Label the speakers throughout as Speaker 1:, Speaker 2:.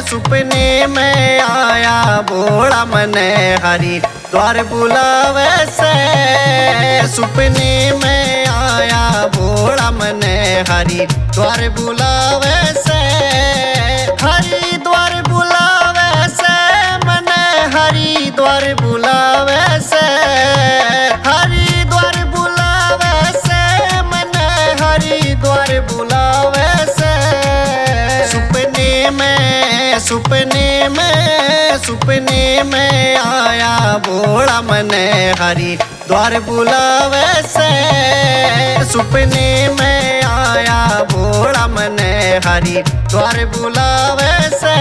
Speaker 1: सपने में आया भोला मने हरी द्वार बुलावे से। सपने में आया भोला मने हरी द्वार बुलावे से। हरी द्वार बुलावे से मने हरी द्वार बुलावे से। हरी द्वार बुलावे से मने हरी द्वार बुलावे से। सपने में आया भोला मने हरी द्वार बुलावे से। सपने में आया भोला मने हरी द्वार बुलावे से।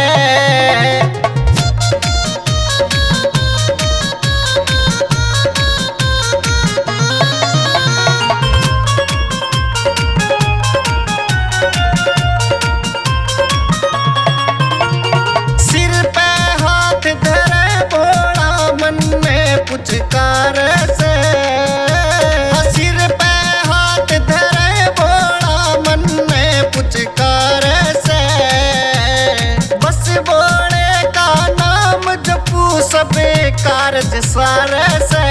Speaker 1: पुचकार से सिर पे हाथ धरे भोला मन में पुचकार से। बस भोले का नाम जपू सबे कारज सार से।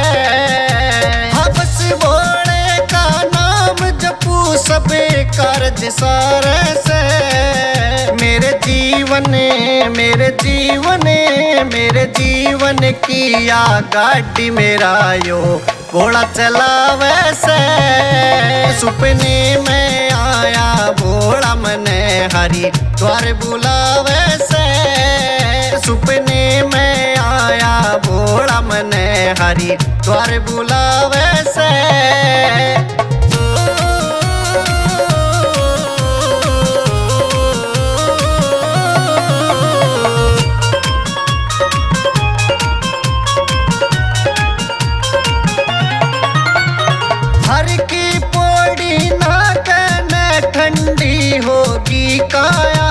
Speaker 1: हाँ बस भोले का नाम जपू सबे कारज सार से। मेरे जीवन किया गाड़ी मेरा यो घोड़ा चलावे से। सपने में आया भोला मने हरी द्वार बुलावे से। सपने में आया भोला मने हरी द्वार बुलावे से। ठंडी होगी काया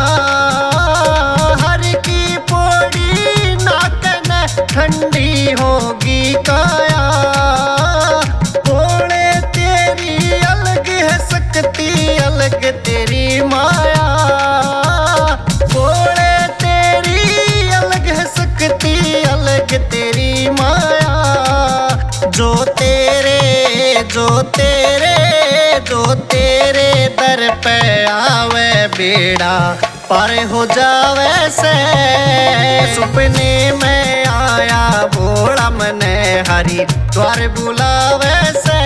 Speaker 1: हर की पौड़ी नाकन ठंडी होगी काया। भोले तेरी अलग है शक्ति अलग तेरी माया। भोले तेरी अलग है शक्ति अलग तेरी माया। जो तेरे दर पे आवे बेड़ा पार हो जावे से। सपने में आया भोला मने हरी द्वार बुलावे से।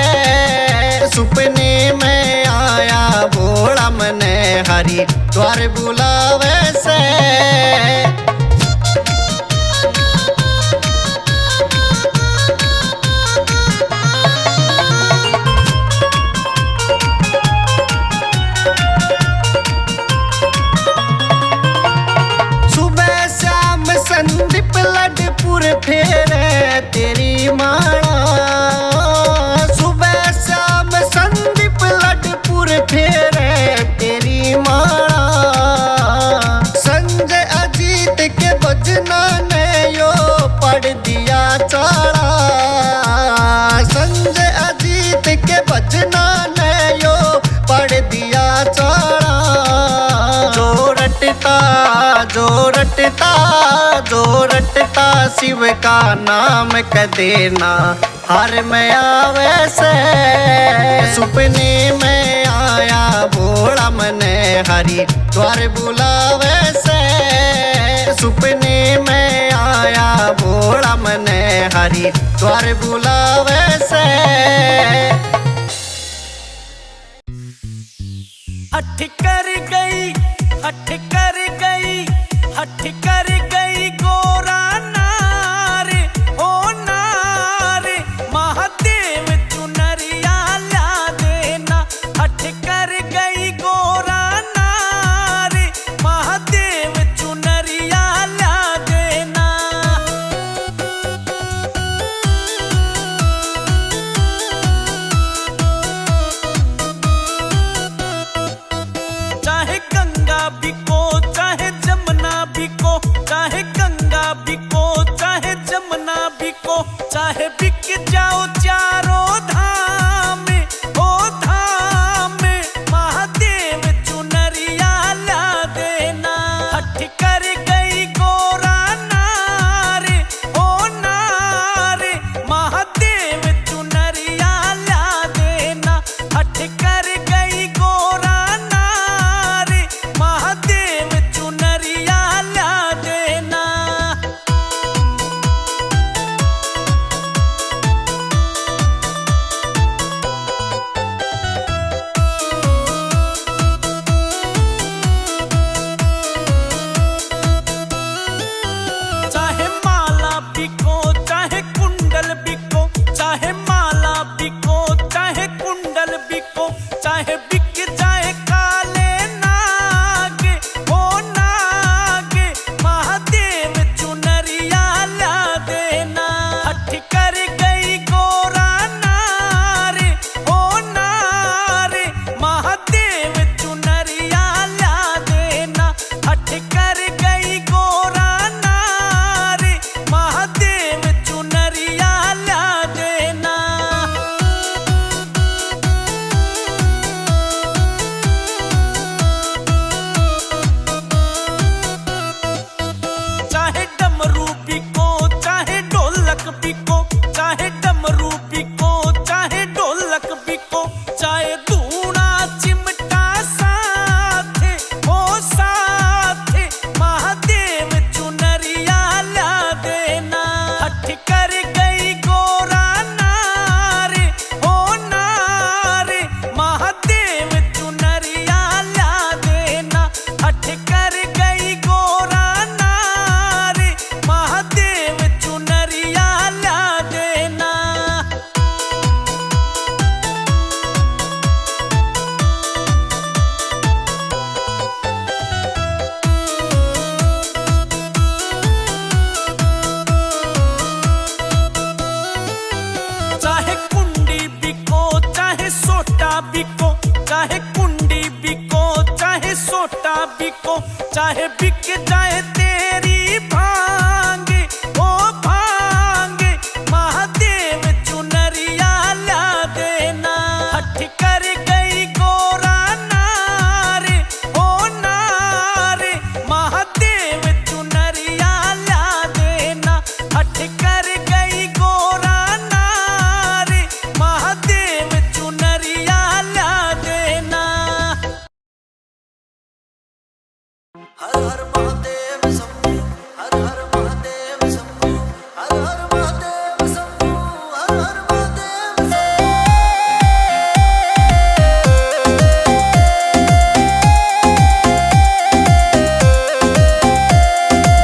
Speaker 1: सपने में आया भोला मने हरी द्वार बुलावे से। संदीप लडपुर फेरे तेरी माला। सुबह शाम संदीप लडपुर फेरे तेरी माला। संजय अजीत के भजना ने यो पढ़ दिया चाड़ा। संजय अजीत के भजना ने यो पढ़ दिया चाड़ा। जो रटता शिव का नाम क देना हर में आवे से। सपने में आया भोला मने हरी द्वार बुलावे से। सपने में आया भोला मने हरी द्वार बुलावे से।
Speaker 2: हठ कर गई गोरा नारे ओ नारे महादेव चुनरिया ला देना। हठ कर गई गोरा नारे महादेव चुनरिया ला देना। चाहे गंगा भी को चाहे जमुना भी को बिक जाए काले नाग हो नाग, महादेव चुनरिया ला देना। हठ कर गई गोरा नार हो नार, महादेव चुनरिया ला देना। हठ कर गई गोरा नार, महादेव चुनरिया ला देना। चाहे डमरू बिको चाहे ढोलक बिको, चाहे डमरू बिको चाहे ढोलक बिको, चाहे धूना चिमटा साथ हो साथ, महादेव चुनरिया ला देना। हठ कर गई गोरा नार हो नार, महादेव चुनरिया ला देना। हठ कर गई गोरा नार, महादेव चुनरिया ला देना। चाहे कुंडी बिको चाहे सोटा बिको, चाहे कुंडी बिको चाहे सोटा बिको, चाहे बिक जाए तेरी भांग ओ भांग, महादेव चुनरिया ला देना। हठ कर गई गोरा नार हो नार, महादेव चुनरिया ला देना। हठ कर गई गोरा नार, महादेव चुनरिया ला देना।
Speaker 1: हर हर महादेव शंभू, हर हर महादेव शंभू, हर हर महादेव शंभू, हर हर महादेव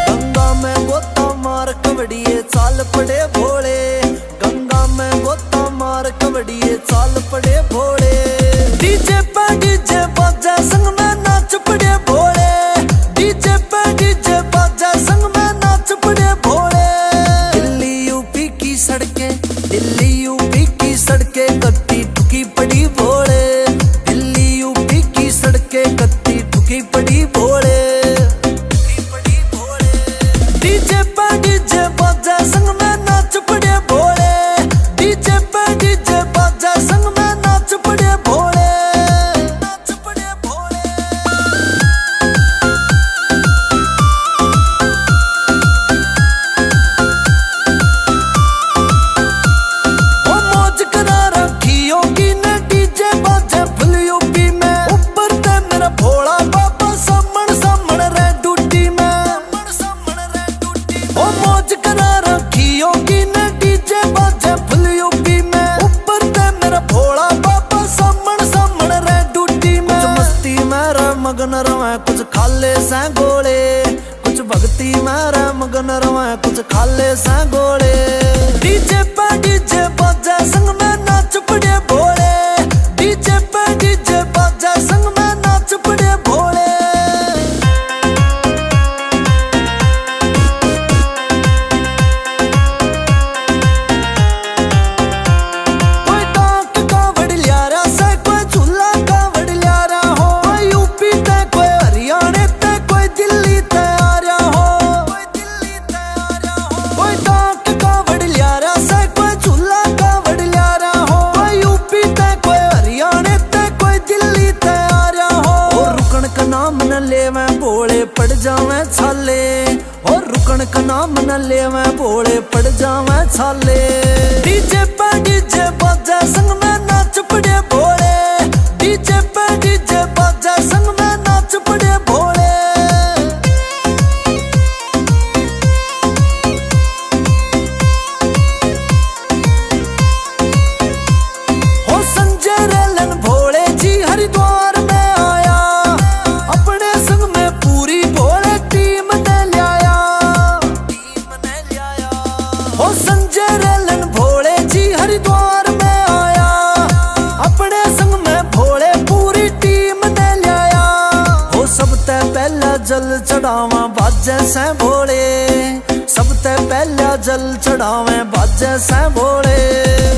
Speaker 1: गंगा में गोता मार कवड़िए चाल पड़े भोले, गंगा में गोता मार कवड़िए चाल पड़े भोले। डीजे पे डीजे बाजा संग में नाच पड़े भोले, डीजे पे डीजे बाजा संग में नाच पड़े भोले। दिल्ली यूपी की सड़कें, दिल्ली यूपी की सड़कें कत्ती ठुकी पड़ी भोले, दिल्ली यूपी की सड़कें कत्ती ठुकी पड़ी भोले। डीजे पे डीजे बाजा संग में नाच पड़े भोले, डीजे पे डीजे बाजा संग में नाच पड़े भोले, नाच पड़े भोले। ओ मौज करा रखी होगी ने डीजे बाजे फुल यूपी में, ऊपर ते मेरा भोला बाबा सामण सामण रे डूटी में, ओ मौज करा रखी होगी ने डीजे बाजे फुल यूपी में, ऊपर ते मेरा भोला बाबा सामण सामण रे डूटी में। कुछ मस्ती में रे मगन रवे कुछ खाले से गोले, कुछ भक्ति में रे मगन रवे कुछ खाले से गोले। डीजे पे डीजे बाजा संग में नाच पड़े भोले, डीजे पे डीजे बाजा संग में नाच पड़े भोले। कोई डाक कावड़ लिया रहा से, कोई झूला कावड़ लिया रहा हो, कोई यूपी ते कोई हरियाणा ते कोई दिल्ली ते आ रहा हो, कोई दिल्ली ते आ रहा हो। कोई डाक कावड़ लिया रहा से, कोई झूला कावड़ लिया रहा हो, कोई यूपी ते कोई हरियाणा ते कोई दिल्ली ते आ रहा हो। और रुकन का नाम न लेवे भोले पड़ जावे छाले, और रुकन का नाम न लेवे भोले पड़ जावे छाले। डीजे पे डीजे बाजा संग में नाच पड़े भोले, डीजे पे डीजे बाजा संग में नाच पड़े भोले। हो संजय रेलन भोले जी हरिद्वार में आया, अपने संग में पूरी भोले टीम ने लिया, टीम ने लिया। हो संजय रेलन भोले जी हरिद्वार में आया, अपने संग में भोले पूरी जल चढ़ावा बाजे से भोले, सबते पहला जल चढ़ावे बाजे से भोले।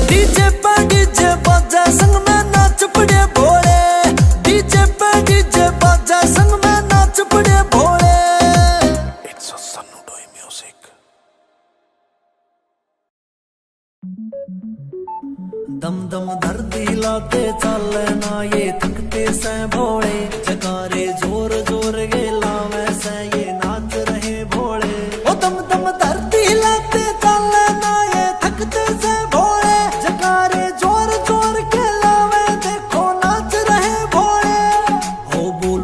Speaker 1: डीजे पे डीजे बाजे संग में नाच पड़े भोले, डीजे पे डीजे बाजे संग में नाच पड़े भोले। इट्स अ सन्नुडोई म्यूजिक। दम दम धरती लाते चले ना ये थकते से भोले, जगारे जोर जोर के लावे से ये नाच रहे भोले। ओ दम दम धरती लाते चले ना ये थकते से भोले, जगारे जोर जोर के लावे देखो नाच रहे भोले। ओ बोल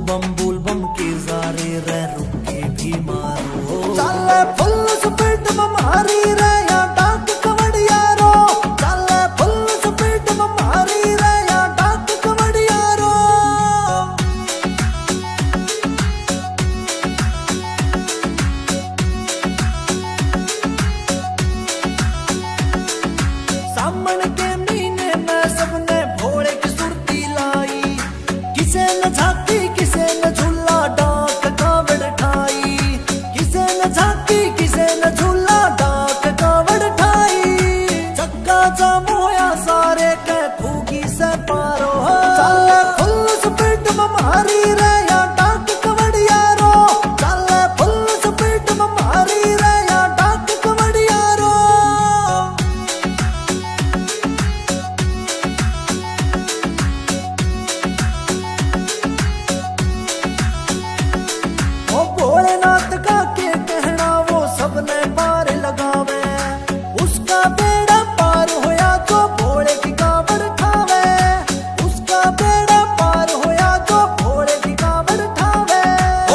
Speaker 1: बम के जारे रे रुके भी मारो, चले फुल स्पीड में मारी रे या डाक कवड़िया रो, चले फुल स्पीड में मारी रे या डाक कवड़िया रो। सामन के महीने में सबने भोले की सुरती लाई, किसे न झांकी किसे न झूला डाक कावड़ ठाई, किसे न झांकी किसे न झूला डाक कावड़ ठाई। चक्का जाम होया सारे के फूकी से पारो, चले फुल स्पीड में मारी रे या डाक कवड़िया रो, चले फुल स्पीड में मारी रे या डाक कवड़िया रो। ओ भोलेनाथ का के कहना वो सबने पार लगावे, उसका बेड़ा पार होया जो भोले की कावड़ ठावे, उसका बेड़ा पार होया जो भोले की कावड़ ठावे।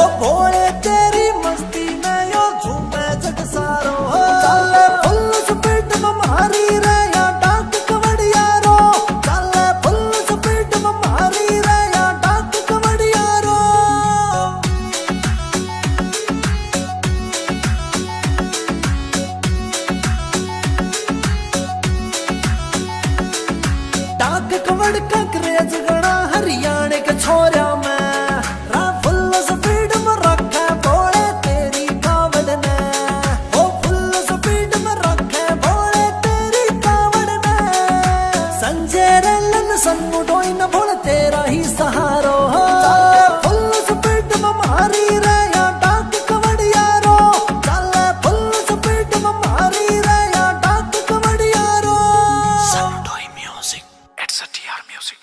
Speaker 1: ओ भोले तेरी मस्ती में यो झूमे जग सारो, चले फुल स्पीड में मारी रे या डाक कवड़िया रो, चले फुल स्पीड में मारी रे या डाक कवड़िया रो। डाक कवड़ का क्रेज गड़ा हरियाणे के छोरा में, रा फुल स्पीड में रखे भोले तेरी कावड़ ने, ओ फुल स्पीड में रखे भोले तेरी कावड़ ने। संजय रलन सन्नु डोई न भोले तेरा ही सहारो, चले फुल स्पीड में मारी रे या डाक कवड़िया रो, चले फुल स्पीड में मारी रे या डाक कवड़िया रो। सन्नुडोई music, it's a TR music.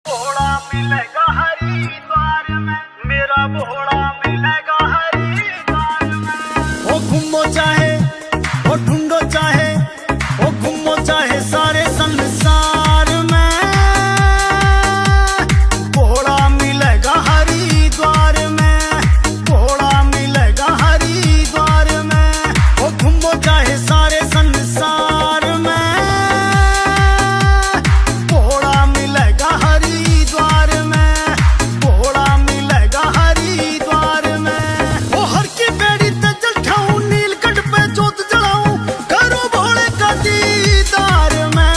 Speaker 3: Bhola मिलेगा हरिद्वार में, मेरा भोला मिलेगा हरिद्वार में।
Speaker 2: ओ घूमो चाहे ओ ढूंढो चाहे ओ घूमो चाहे सारे संसार में, भोला मिलेगा हरिद्वार में, भोला मिलेगा हरिद्वार में। ओ घूमो चाहे सारे संसार में, भोला मिलेगा हरिद्वार में, भोला मिलेगा हरिद्वार में। ओ हर की बेड़ी ते जल ठाऊं, नीलकंठ पे जोत जलाऊं, करो भोले का दीदार में,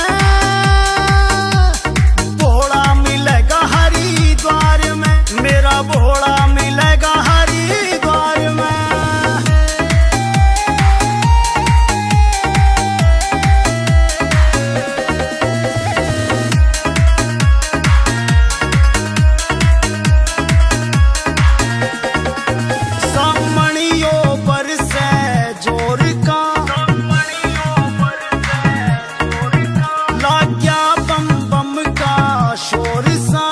Speaker 2: भोला मिलेगा हरिद्वार में, मेरा भोला मिलेगा हरिद्वार में। सामणियों पर से जोर का लाग गया बम बम का शोर सा,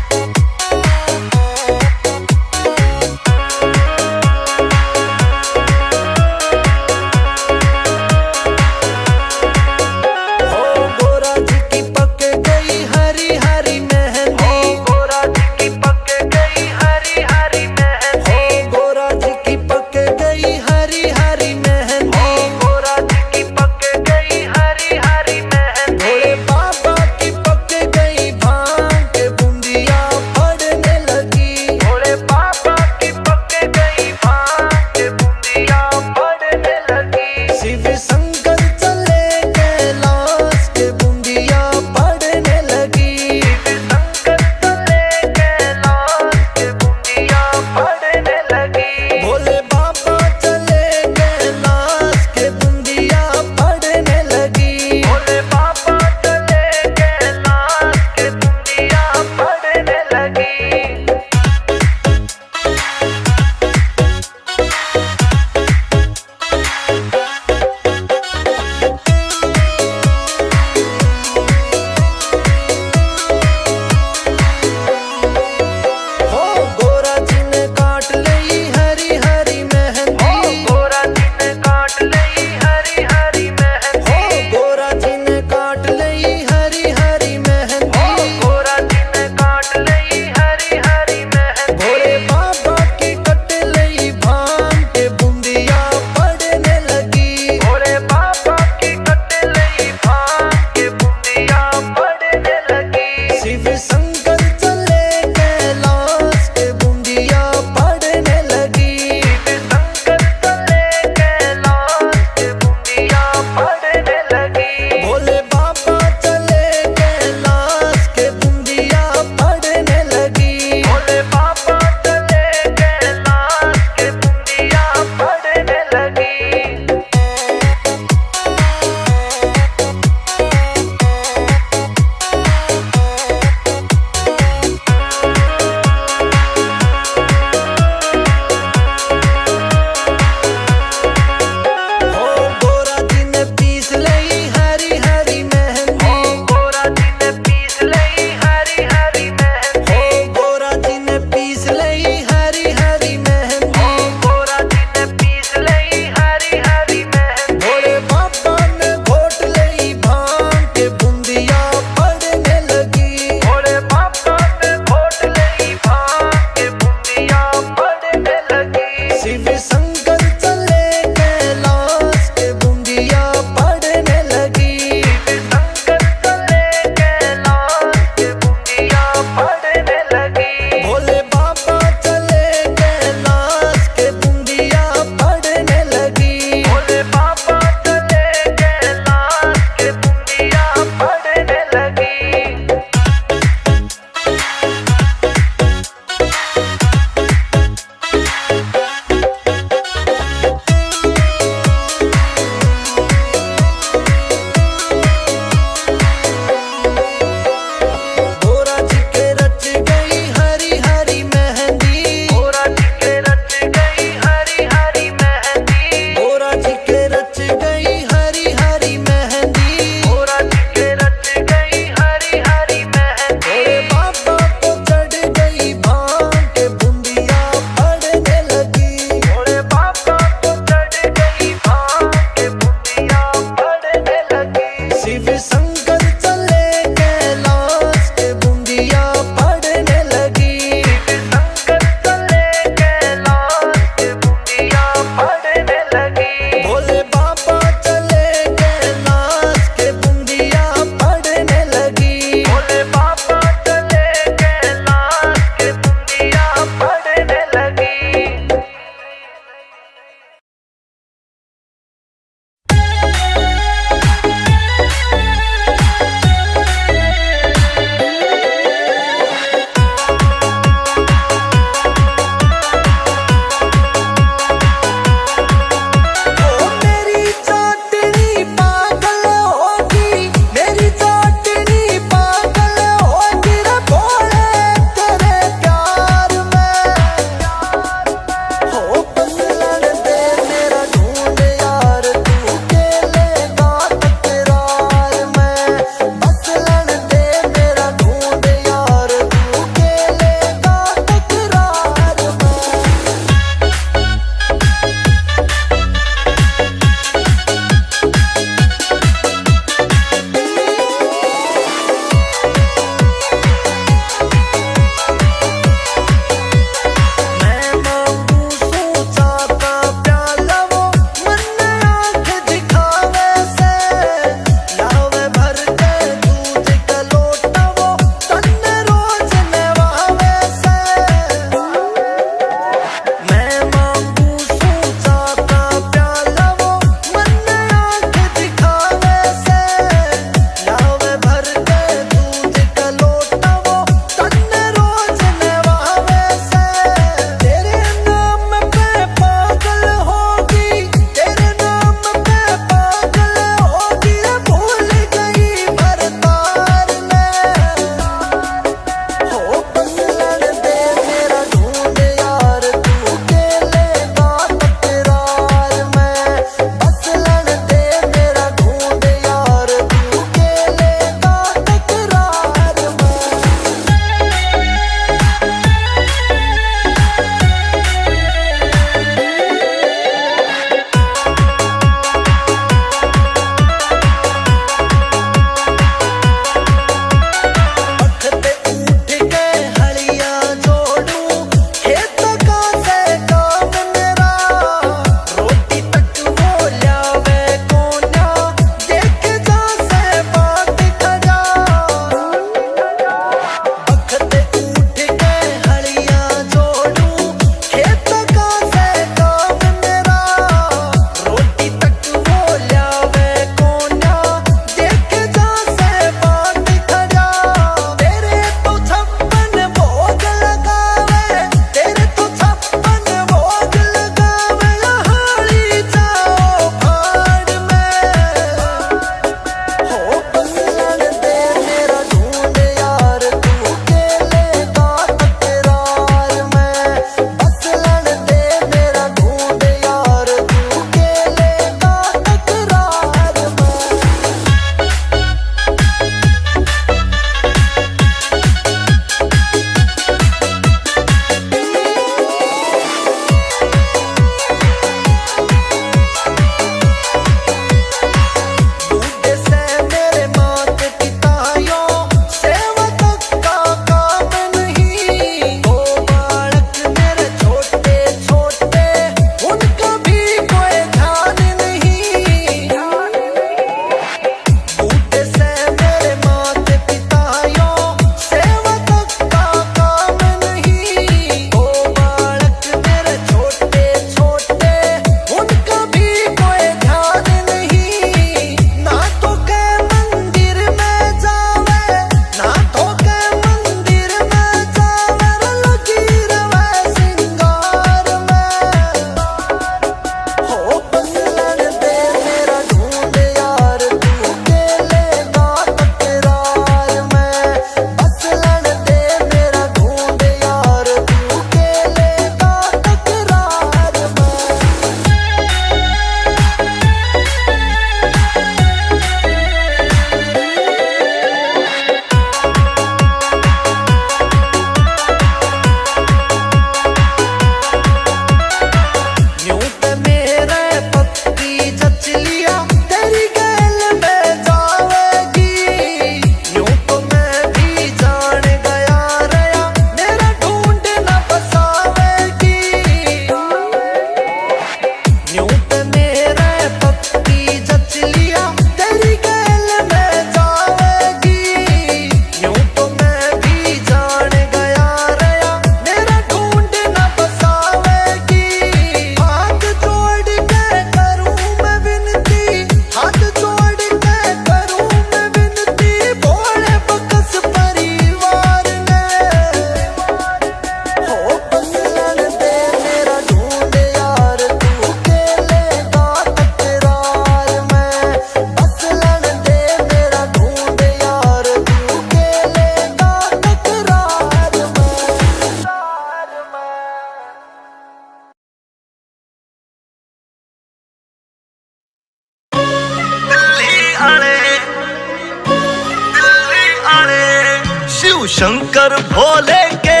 Speaker 1: शंकर भोले के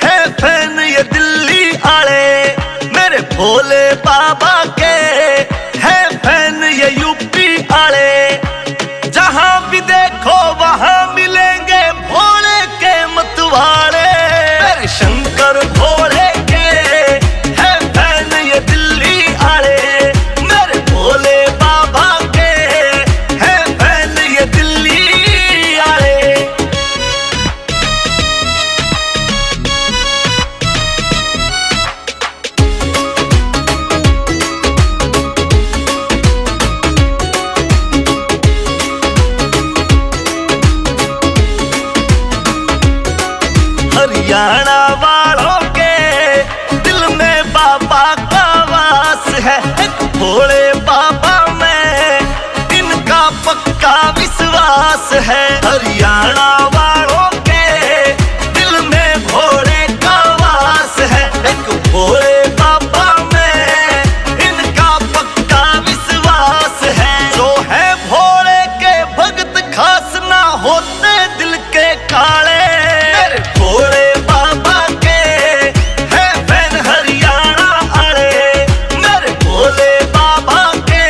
Speaker 1: है फैन ये दिल्ली आले, मेरे भोले बाबा के है फैन ये यूपी आले। जहां भी देखो वहां मिलेंगे भोले के मतवाले, मेरे शंकर भोले के है फैन ये दिल्ली आले, मेरे भोले बाबा के है फैन ये दिल्ली आले। हरियाणा वालों के दिल में बाबा का वास है, एक भोले बाबा में इनका पक्का विश्वास है। हरियाणा वालों के दिल में भोले का वास है, एक भोले बाबा में इनका पक्का विश्वास है। जो है भोले के भक्त खास ना होते दिल के काले, मेरे भोले बाबा के है फैन हरियाणा आले, मेरे भोले बाबा के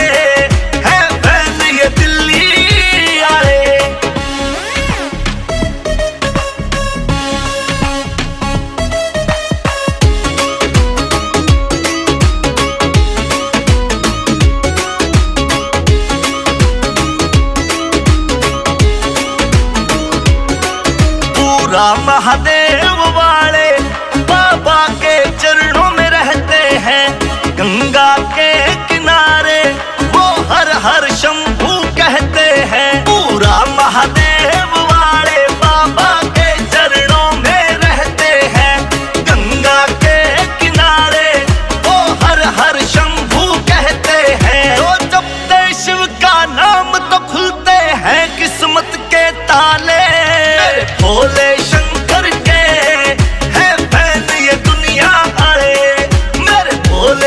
Speaker 1: है फैन ये दिल्ली आले। पूरा महादेव वाले बाबा के चरणों में रहते हैं, गंगा के किनारे वो हर हर शंभू कहते हैं। पूरा महादेव वाले बाबा के चरणों में रहते हैं, गंगा के किनारे वो हर हर शंभू कहते हैं। तो जपते शिव का नाम तो खुलते हैं किस्मत के ताले, भोले शंकर के है फैन ये दुनिया आले, मेरे भोले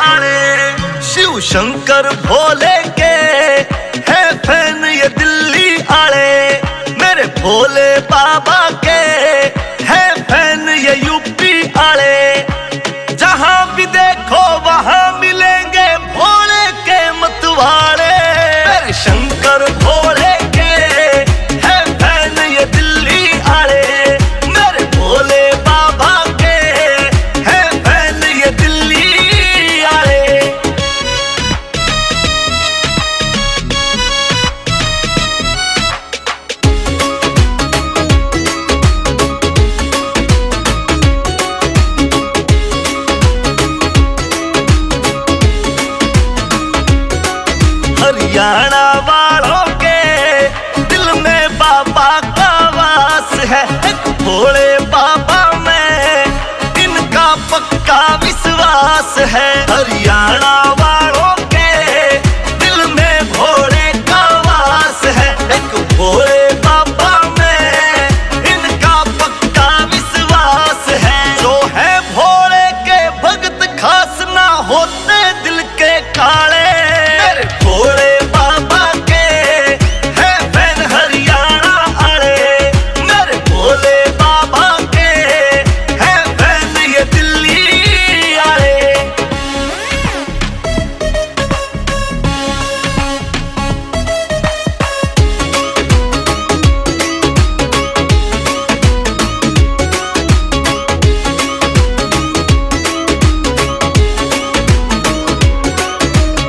Speaker 1: आले। शिव शंकर भोले के है फैन ये दिल्ली आले। मेरे भोले बाबा के है फैन ये यूपी आले। जहां भी देखो वहां मिलेंगे भोले के मतवाले। मेरे शंकर भोले के है फैन ये दिल्ली आले। मेरे भोले बाबा के है फैन ये दिल्ली आले। हरियाणा वालों के दिल में बाबा का वास है। एक भोले बाबा में इनका पक्का विश्वास है। हरियाणा वालों के दिल में भोले का वास है। एक भोले बाबा में इनका पक्का विश्वास है। जो है भोले के भक्त खास ना होते दिल के काले। मेरे भोले बाबा के है फैन हरियाणा आले। मेरे भोले बाबा के है फैन ये दिल्ली आले।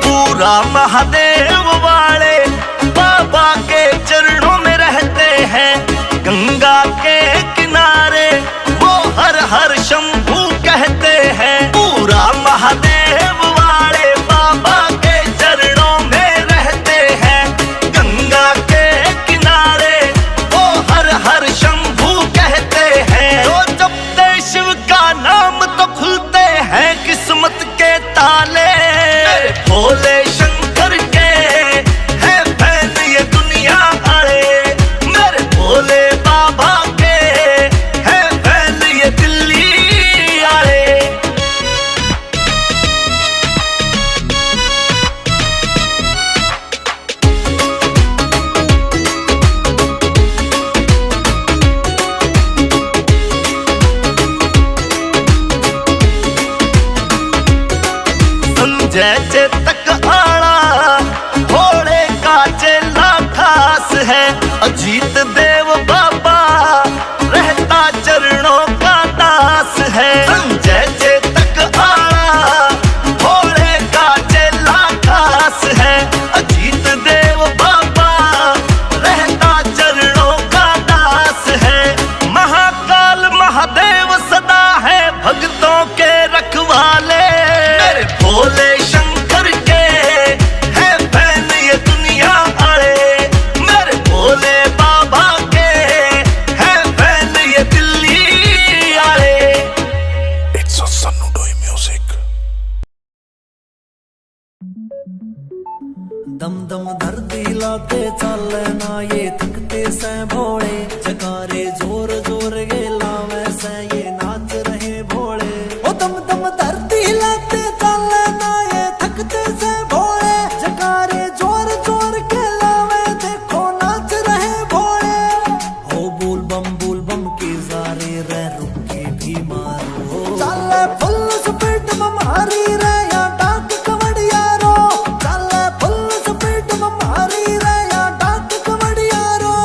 Speaker 1: पूरा महादेव वाले बाबा के चरणों में रहते हैं। गंगा के किनारे वो हर हर शंभू कहते हैं। पूरा महादेव वाले बाबा के चरणों में रहते हैं। गंगा के किनारे वो हर हर शंभू कहते हैं। जो जपते शिव का नाम तो खुलते हैं किस्मत के ताले। मेरे भोले शंकर के है फैन ये दुनिया आले। मेरे भोले बाबा के है फैन ये दिल्ली आले। संजय चेतक आड़ा भोले का चेला खास है। अजीत देव बाबा रहता चरणों का दास है। संजय चेतक आड़ा भोले का चेला खास है। अजीत देव बाबा रहता चरणों का दास है। महाकाल महादेव सदा है भक्तों के रखवाले। मेरे भोले शंकर के है फैन ये दुनिया आले। मेरे भोले बाबा के है फैन ये दिल्ली आले।
Speaker 4: It's a Sanudoy music.
Speaker 1: दम दम धरती लाते चले ना ये थकते से भोले। जगारे जोर जोर ये लावे से ये नाच रहे भोले। ओ दम दम धरती लाते चले ना ये थकते से भोले। जगारे जोर जोर के लावे देखो नाच रहे भोले। ओ बोल बम की जारे रे रुक के भी मारो। चले फुल स्पीड में मारी रे या डाक कवड़िया रो। चले फुल स्पीड में मारी रे या डाक कवड़िया रो।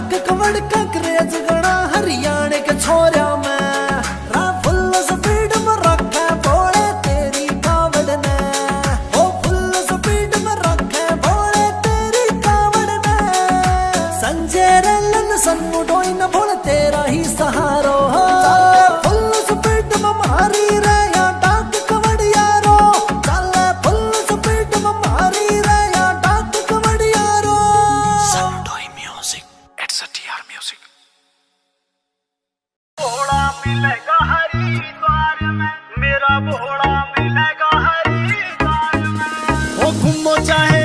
Speaker 1: डाक कवड़ का क्रेज गणा हरियाणे के छोरा में रा फुल स्पीड में रखे भोले तेरी कावड़ ने ओ फुल स्पीड में रखे भोले तेरी कावड़ ने संजय रलन सन्नु डोई न भोले तेरा ही सहारो फुल स्पीड में मारी रे या डाक कवड़ यारो चले फुल स्पीड में मारी रे या डाक कवड़ यारो
Speaker 4: Sanutoi Music. It's a TR Music.
Speaker 3: Bhola मिलेगा हरिद्वार में, मेरा भोला मिलेगा हरिद्वार में।
Speaker 2: ओ घूमो चाहे